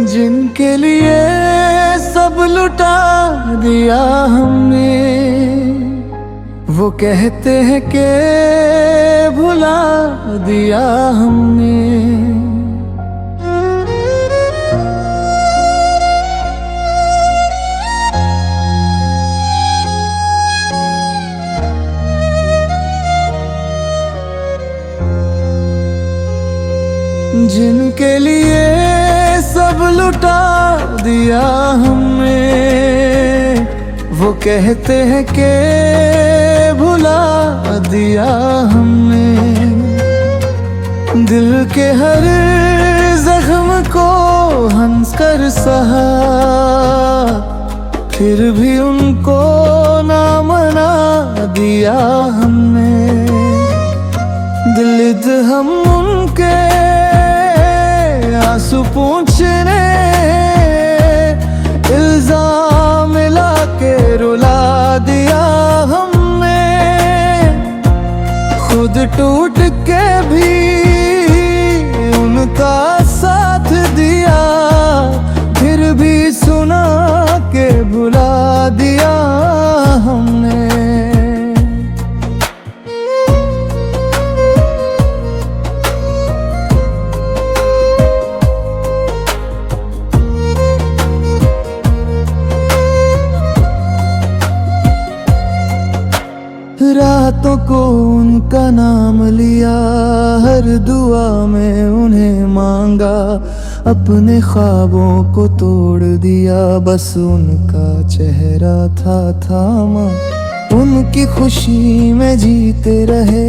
जिनके लिए सब लुटा दिया हमने, वो कहते हैं कि भुला दिया हमने। जिनके लिए सब लुटा दिया हमने, वो कहते हैं कि भुला दिया हमने। दिल के हर जख्म को हंस कर सहा, फिर भी उनको ना मना दिया हमने। दिल हम उनके आंसू पूछने, इल्जाम मिला के रुला दिया हमने। खुद टूट के भी उनका साथ दिया, फिर भी सुना के भुला दिया हमने। रातों को उनका नाम लिया, हर दुआ में उन्हें मांगा। अपने ख्वाबों को तोड़ दिया, बस उनका चेहरा था थामा। उनकी खुशी में जीते रहे,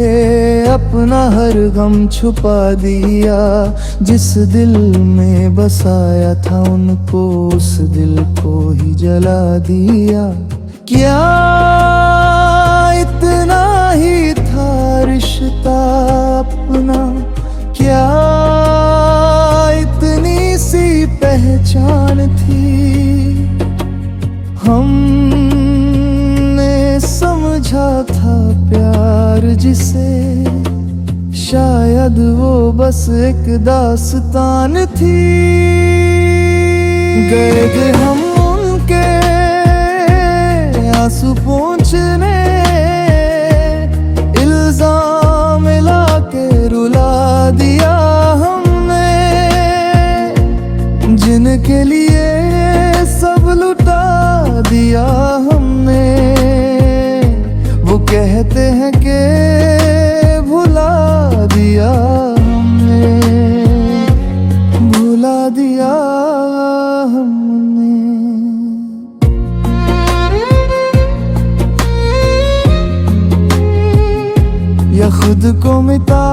अपना हर गम छुपा दिया। जिस दिल में बसाया था उनको, उस दिल को ही जला दिया। क्या इतना ही था रिश्ता अपना, क्या इतनी सी पहचान थी। हमने समझा था प्यार जिसे, शायद वो बस एक दास्तान थी। गए थे हम उनके आंसू पोंछने, इल्जाम मिला के रुला दिया हमने। जिनके लिए सब लुटा दिया हमने, वो कहते हैं कि भुला दिया हमने, भुला दिया हमने। या खुद को मिटा